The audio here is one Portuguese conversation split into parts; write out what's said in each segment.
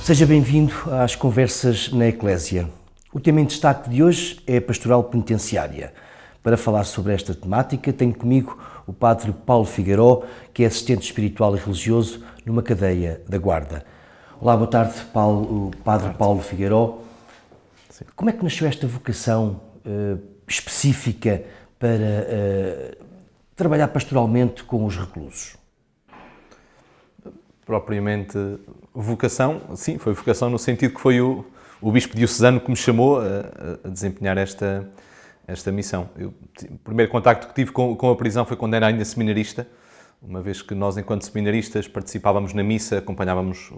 Seja bem-vindo às Conversas na Eclésia. O tema em destaque de hoje é a pastoral penitenciária. Para falar sobre esta temática, tenho comigo o Padre Paulo Figueiró, que é assistente espiritual e religioso numa cadeia da Guarda. Olá, boa tarde, Padre Paulo Figueiró. Como é que nasceu esta vocação específica para trabalhar pastoralmente com os reclusos? Propriamente vocação, sim, foi vocação no sentido que foi o bispo diocesano que me chamou a desempenhar esta missão. O primeiro contacto que tive com a prisão foi quando era ainda seminarista, uma vez que nós, enquanto seminaristas, participávamos na missa, acompanhávamos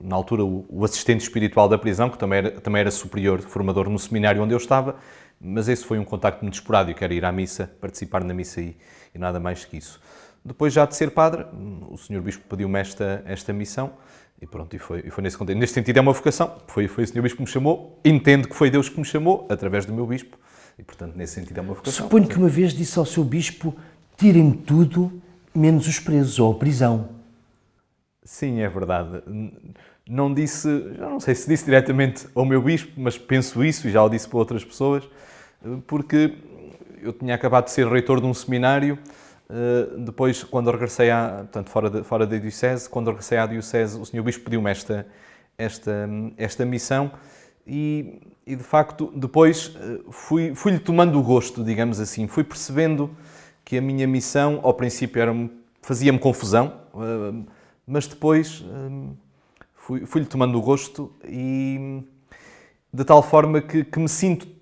na altura o assistente espiritual da prisão, que também era superior, formador no seminário onde eu estava, mas esse foi um contacto muito esporádico, era ir à missa, participar na missa e nada mais que isso. Depois já de ser padre, o Sr. Bispo pediu-me esta missão e pronto, e foi nesse contexto. Neste sentido é uma vocação, foi o Sr. Bispo que me chamou, entendo que foi Deus que me chamou, através do meu Bispo, e portanto nesse sentido é uma vocação. Suponho que uma vez disse ao seu Bispo, tirem-me tudo, menos os presos ou a prisão. Sim, é verdade. Não disse, já não sei se disse diretamente ao meu Bispo, mas penso isso e já o disse para outras pessoas, porque eu tinha acabado de ser reitor de um seminário. Depois, quando regressei portanto, fora da Diocese, quando regressei à Diocese, o Sr. Bispo pediu-me esta missão e, de facto, depois fui-lhe tomando o gosto, digamos assim. Fui percebendo que a minha missão, ao princípio, fazia-me confusão, mas depois fui-lhe tomando o gosto e de tal forma que me sinto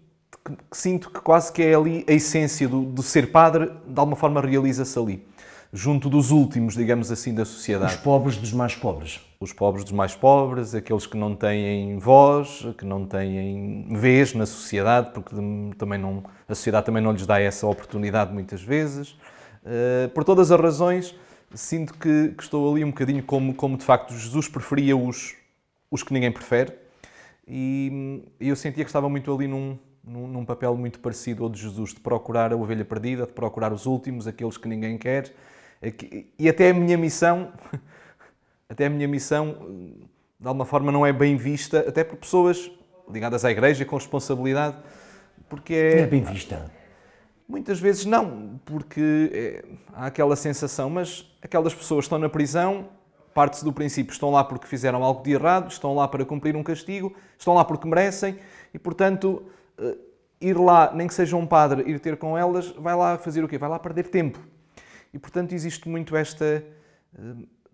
que quase que é ali a essência do ser padre, de alguma forma realiza-se ali, junto dos últimos, digamos assim, da sociedade. Os pobres dos mais pobres. Os pobres dos mais pobres, aqueles que não têm voz, que não têm vez na sociedade, porque a sociedade também não lhes dá essa oportunidade muitas vezes. Por todas as razões, sinto que estou ali um bocadinho como de facto Jesus preferia os que ninguém prefere, e eu sentia que estava muito ali num papel muito parecido ao de Jesus, de procurar a ovelha perdida, de procurar os últimos, aqueles que ninguém quer, e até a minha missão, de alguma forma não é bem vista, até por pessoas ligadas à Igreja com responsabilidade, porque Não é bem vista? Muitas vezes não, porque há aquela sensação, mas aquelas pessoas estão na prisão, parte-se do princípio, estão lá porque fizeram algo de errado, estão lá para cumprir um castigo, estão lá porque merecem, e portanto ir lá, nem que seja um padre, ir ter com elas, vai lá fazer o quê? Vai lá perder tempo. E portanto existe muito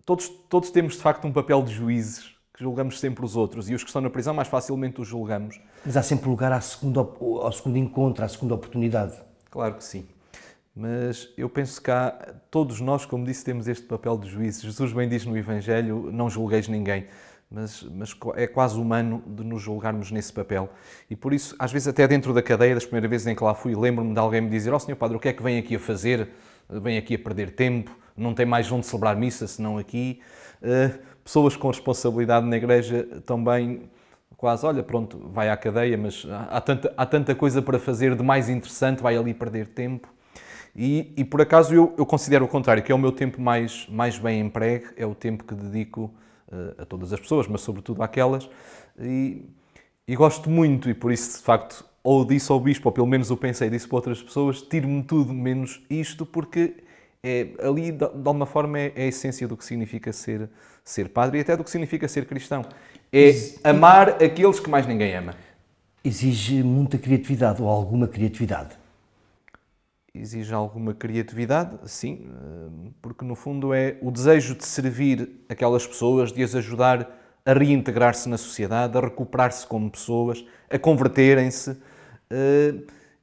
todos temos de facto um papel de juízes, que julgamos sempre os outros, e os que estão na prisão mais facilmente os julgamos. Mas há sempre lugar ao segundo encontro, à segunda oportunidade. Claro que sim. Mas eu penso que todos nós, como disse, temos este papel de juízes. Jesus bem diz no Evangelho, não julgueis ninguém. Mas é quase humano de nos julgarmos nesse papel. E por isso, às vezes até dentro da cadeia, das primeiras vezes em que lá fui, lembro-me de alguém me dizer: Sr. Padre, o que é que vem aqui a fazer? Vem aqui a perder tempo? Não tem mais onde celebrar missa senão aqui? Pessoas com responsabilidade na Igreja também quase, olha, pronto, vai à cadeia, mas há tanta coisa para fazer de mais interessante, vai ali perder tempo. E por acaso eu considero o contrário, que é o meu tempo mais bem empregue, é o tempo que dedico a todas as pessoas, mas sobretudo àquelas, e gosto muito, e por isso, de facto, ou disse ao Bispo, ou pelo menos eu pensei, disse para outras pessoas, tiro-me tudo menos isto, porque ali, de alguma forma, é a essência do que significa ser padre e até do que significa ser cristão. É amar aqueles que mais ninguém ama. Exige muita criatividade, ou alguma criatividade. Exige alguma criatividade, sim, porque no fundo é o desejo de servir aquelas pessoas, de as ajudar a reintegrar-se na sociedade, a recuperar-se como pessoas, a converterem-se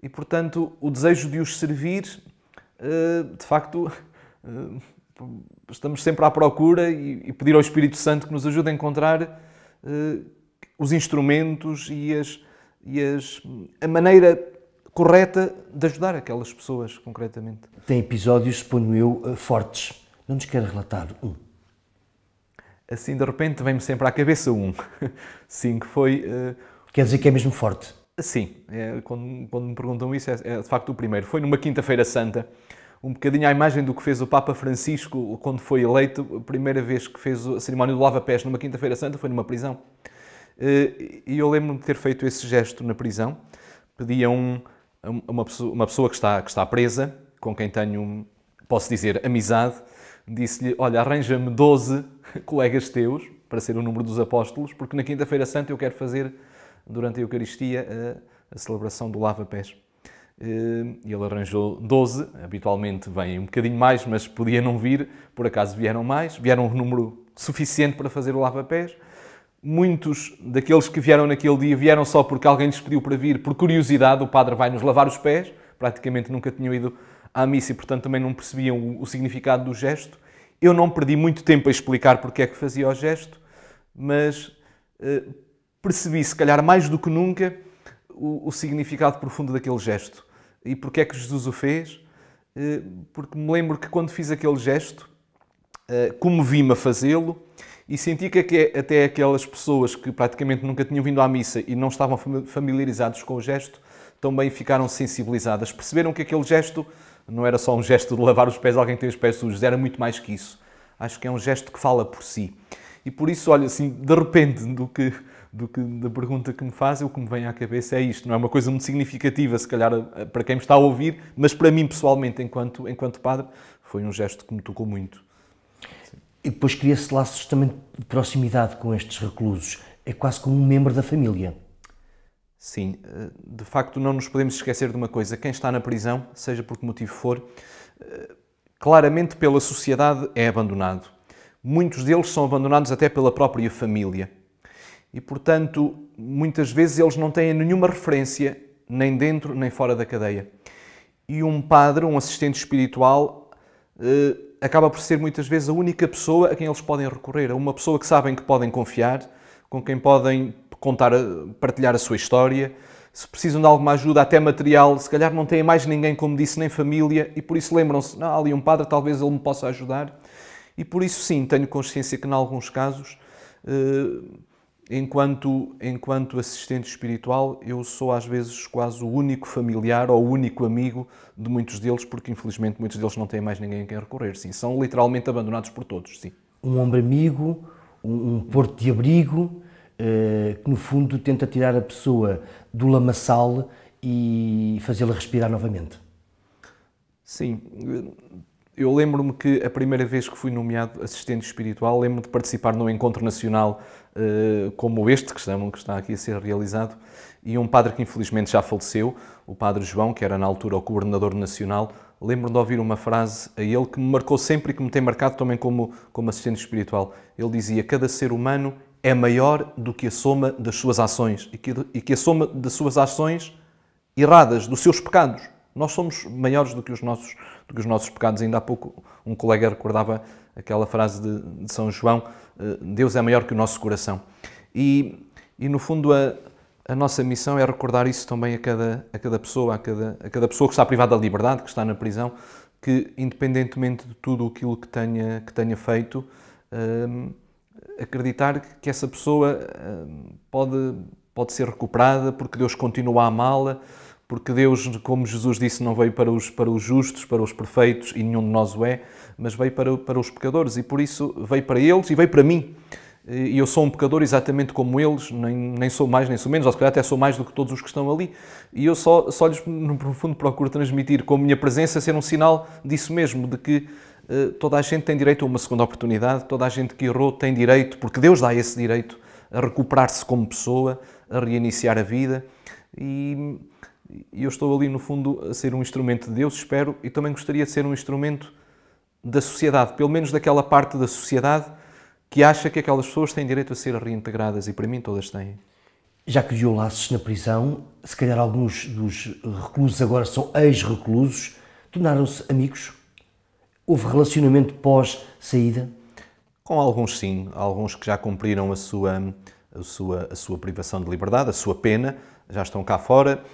e, portanto, o desejo de os servir, de facto, estamos sempre à procura e pedir ao Espírito Santo que nos ajude a encontrar os instrumentos e a maneira correta de ajudar aquelas pessoas, concretamente. Tem episódios, suponho eu, fortes. Não nos quer relatar um? Assim, de repente, vem-me sempre à cabeça um. Sim, que foi... Quer dizer que é mesmo forte? Sim, quando me perguntam isso, é de facto o primeiro. Foi numa Quinta-feira Santa, um bocadinho à imagem do que fez o Papa Francisco quando foi eleito, a primeira vez que fez a cerimónia do lava-pés numa quinta-feira santa foi numa prisão. E eu lembro-me de ter feito esse gesto na prisão. Pedi a uma pessoa que está presa, com quem tenho, posso dizer, amizade, disse-lhe, olha, arranja-me 12 colegas teus, para ser o número dos apóstolos, porque na quinta-feira santa eu quero fazer, durante a Eucaristia, a celebração do lava-pés. E ele arranjou 12, habitualmente vêm um bocadinho mais, mas podia não vir, por acaso vieram mais, vieram um número suficiente para fazer o lava-pés. Muitos daqueles que vieram naquele dia vieram só porque alguém lhes pediu para vir, por curiosidade, o padre vai-nos lavar os pés, praticamente nunca tinham ido à missa e, portanto, também não percebiam o significado do gesto. Eu não perdi muito tempo a explicar porque é que fazia o gesto, mas percebi, se calhar mais do que nunca, o significado profundo daquele gesto. E porque é que Jesus o fez? Porque me lembro que quando fiz aquele gesto, comovi-me a fazê-lo e senti que até aquelas pessoas que praticamente nunca tinham vindo à missa e não estavam familiarizados com o gesto, também ficaram sensibilizadas. Perceberam que aquele gesto não era só um gesto de lavar os pés, alguém tem os pés sujos, era muito mais que isso. Acho que é um gesto que fala por si. E por isso, olha, assim, de repente, da pergunta que me faz, o que me vem à cabeça é isto. Não é uma coisa muito significativa, se calhar, para quem me está a ouvir, mas para mim, pessoalmente, enquanto padre, foi um gesto que me tocou muito. Sim. E depois cria-se laços também de proximidade com estes reclusos. É quase como um membro da família. Sim, de facto não nos podemos esquecer de uma coisa. Quem está na prisão, seja por que motivo for, claramente pela sociedade é abandonado. Muitos deles são abandonados até pela própria família. E, portanto, muitas vezes eles não têm nenhuma referência, nem dentro nem fora da cadeia. E um padre, um assistente espiritual, acaba por ser muitas vezes a única pessoa a quem eles podem recorrer. Uma pessoa que sabem que podem confiar, com quem podem contar, partilhar a sua história. Se precisam de alguma ajuda, até material, se calhar não têm mais ninguém, como disse, nem família, e por isso lembram-se, há ali um padre, talvez ele me possa ajudar. E por isso sim, tenho consciência que em alguns casos, enquanto assistente espiritual, eu sou às vezes quase o único familiar ou o único amigo de muitos deles, porque infelizmente muitos deles não têm mais ninguém a quem recorrer. Sim, são literalmente abandonados por todos, sim. Um ombro amigo, um porto de abrigo, que no fundo tenta tirar a pessoa do lamaçal e fazê-la respirar novamente. Sim, eu lembro-me que a primeira vez que fui nomeado assistente espiritual, lembro-me de participar num encontro nacional como este, que está aqui a ser realizado, e um padre que infelizmente já faleceu, o padre João, que era na altura o coordenador nacional, lembro-me de ouvir uma frase a ele que me marcou sempre e que me tem marcado também como assistente espiritual. Ele dizia: cada ser humano é maior do que a soma das suas ações e que a soma das suas ações erradas, dos seus pecados. Nós somos maiores do que os nossos pecados. Ainda há pouco um colega recordava aquela frase de São João: Deus é maior que o nosso coração. E no fundo a nossa missão é recordar isso também a cada pessoa, a cada pessoa que está privada da liberdade, que está na prisão, que independentemente de tudo aquilo que tenha feito, acreditar que essa pessoa pode ser recuperada, porque Deus continua a amá-la, porque Deus, como Jesus disse, não veio para os justos, para os perfeitos, e nenhum de nós o é, mas veio para os pecadores, e por isso veio para eles e veio para mim. E eu sou um pecador exatamente como eles, nem sou mais nem sou menos, ou se calhar até sou mais do que todos os que estão ali. E eu só lhes, no profundo, procuro transmitir com a minha presença, ser um sinal disso mesmo, de que toda a gente tem direito a uma segunda oportunidade, toda a gente que errou tem direito, porque Deus dá esse direito, a recuperar-se como pessoa, a reiniciar a vida. E eu estou ali, no fundo, a ser um instrumento de Deus, espero, e também gostaria de ser um instrumento da sociedade, pelo menos daquela parte da sociedade que acha que aquelas pessoas têm direito a ser reintegradas, e para mim todas têm. Já criou laços na prisão, se calhar alguns dos reclusos agora são ex-reclusos, tornaram-se amigos? Houve relacionamento pós-saída? Com alguns sim, alguns que já cumpriram a sua privação de liberdade, a sua pena, já estão cá fora,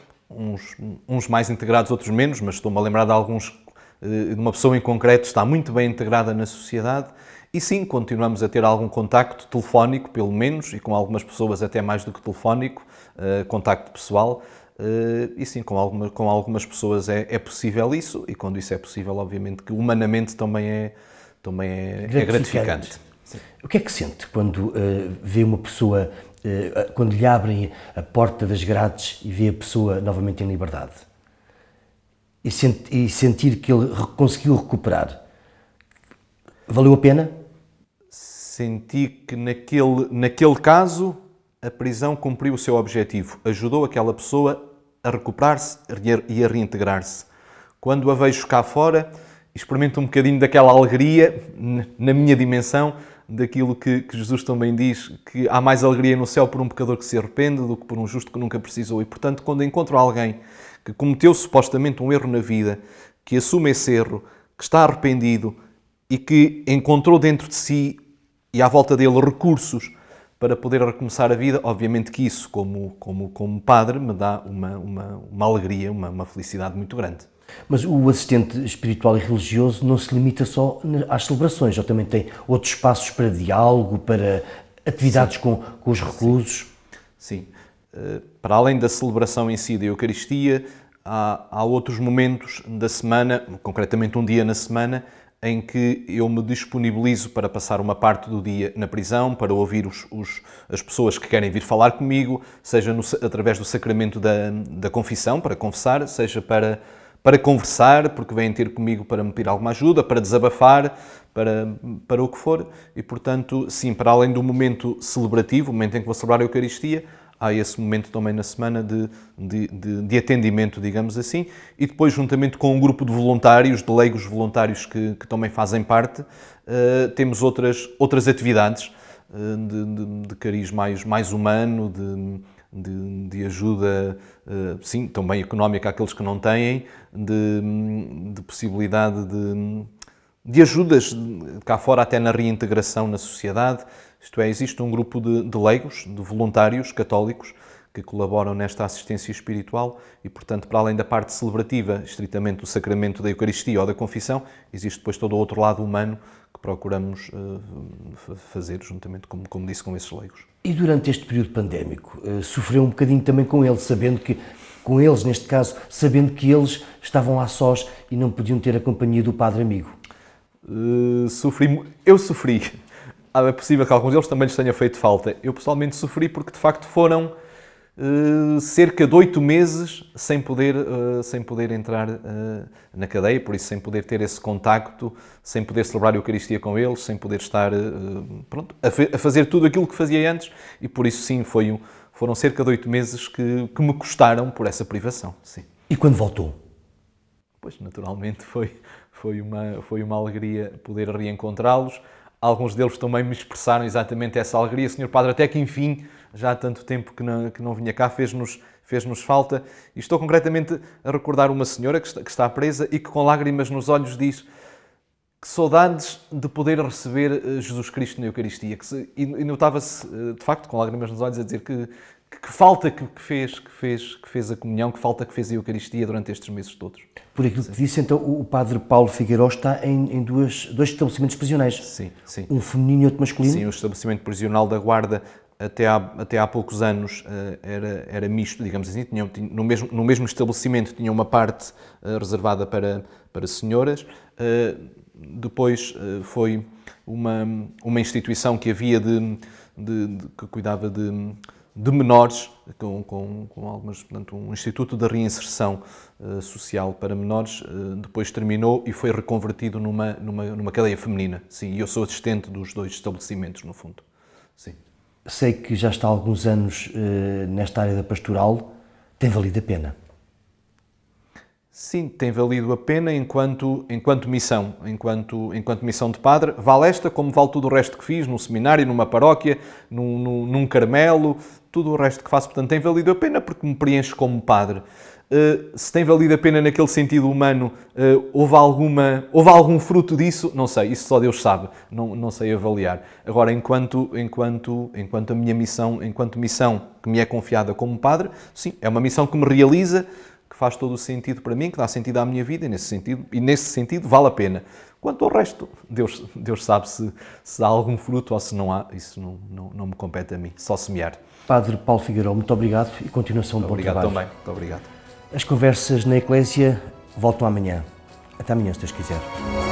uns mais integrados, outros menos, mas estou-me a lembrar de alguns, de uma pessoa em concreto, está muito bem integrada na sociedade. E sim, continuamos a ter algum contacto telefónico, pelo menos, e com algumas pessoas até mais do que telefónico, contacto pessoal, E sim, com algumas pessoas é possível isso, e quando isso é possível, obviamente que humanamente também é gratificante. Sim. O que é que sente quando vê uma pessoa, quando lhe abrem a porta das grades e vê a pessoa novamente em liberdade? E sentir que ele conseguiu recuperar? Valeu a pena? Senti que naquele caso a prisão cumpriu o seu objetivo, ajudou aquela pessoa a recuperar-se e a reintegrar-se. Quando a vejo cá fora, experimento um bocadinho daquela alegria, na minha dimensão, daquilo que Jesus também diz, que há mais alegria no céu por um pecador que se arrepende do que por um justo que nunca precisou. E, portanto, quando encontro alguém que cometeu supostamente um erro na vida, que assume esse erro, que está arrependido e que encontrou dentro de si e à volta dele recursos para poder recomeçar a vida, obviamente que isso, como padre, me dá uma alegria, uma felicidade muito grande. Mas o assistente espiritual e religioso não se limita só às celebrações, ou também tem outros espaços para diálogo, para atividades com os reclusos? Sim. Para além da celebração em si da Eucaristia, há outros momentos da semana, concretamente um dia na semana, em que eu me disponibilizo para passar uma parte do dia na prisão, para ouvir as pessoas que querem vir falar comigo, seja através do sacramento da confissão, para confessar, seja para conversar, porque vêm ter comigo para me pedir alguma ajuda, para desabafar, para o que for. E, portanto, sim, para além do momento celebrativo, o momento em que vou celebrar a Eucaristia, há esse momento também na semana de atendimento, digamos assim, e depois, juntamente com um grupo de voluntários, de leigos voluntários que também fazem parte, temos outras atividades de cariz mais humano, de ajuda, sim, também económica àqueles que não têm, de possibilidade de ajudas cá fora até na reintegração na sociedade. Isto é, existe um grupo de leigos, de voluntários católicos, que colaboram nesta assistência espiritual e, portanto, para além da parte celebrativa, estritamente do sacramento da Eucaristia ou da confissão, existe depois todo o outro lado humano que procuramos fazer, juntamente, como disse, com esses leigos. E durante este período pandémico, sofreu um bocadinho também com eles, com eles, neste caso, sabendo que eles estavam lá sós e não podiam ter a companhia do padre amigo? Eu sofri. É possível que alguns deles também lhes tenha feito falta. Eu pessoalmente sofri porque de facto foram cerca de 8 meses sem poder entrar na cadeia, por isso sem poder ter esse contacto, sem poder celebrar a Eucaristia com eles, sem poder estar a fazer tudo aquilo que fazia antes, e por isso sim, foram cerca de 8 meses que me custaram por essa privação. Sim. E quando voltou? Pois, naturalmente, foi uma alegria poder reencontrá-los. Alguns deles também me expressaram exatamente essa alegria. Senhor Padre, até que enfim, já há tanto tempo que não vinha cá, fez-nos falta. E estou concretamente a recordar uma senhora que está presa e que com lágrimas nos olhos diz que saudades de poder receber Jesus Cristo na Eucaristia. E notava-se, de facto, com lágrimas nos olhos, a dizer que falta que fez a comunhão, que falta que fez a Eucaristia durante estes meses todos. Por aquilo que disse, então, o padre Paulo Figueiró está em dois estabelecimentos prisionais. Sim. Um feminino e outro masculino? Sim, o estabelecimento prisional da Guarda até há poucos anos era misto, digamos assim. No mesmo estabelecimento tinha uma parte reservada para senhoras. Depois foi uma instituição que havia que cuidava de menores, com algumas, portanto, um instituto de reinserção social para menores, depois terminou e foi reconvertido numa cadeia feminina. Sim, e eu sou assistente dos dois estabelecimentos, no fundo. Sim. Sei que já está há alguns anos nesta área da pastoral. Tem valido a pena? Sim, tem valido a pena enquanto missão, enquanto missão de padre. Vale esta como vale tudo o resto que fiz, num seminário, numa paróquia, num Carmelo, tudo o resto que faço. Portanto, tem valido a pena porque me preenche como padre. Se tem valido a pena naquele sentido humano, houve algum fruto disso? Não sei, isso só Deus sabe, não sei avaliar. Agora, enquanto a minha missão, enquanto missão que me é confiada como padre, sim, é uma missão que me realiza, que faz todo o sentido para mim, que dá sentido à minha vida, e nesse sentido vale a pena. Quanto ao resto, Deus sabe se há algum fruto ou se não há, isso não me compete a mim, só semear. Padre Paulo Figueiró, muito obrigado e continuação de bom trabalho. Obrigado também, muito obrigado. As conversas na Eclésia voltam amanhã. Até amanhã, se Deus quiser.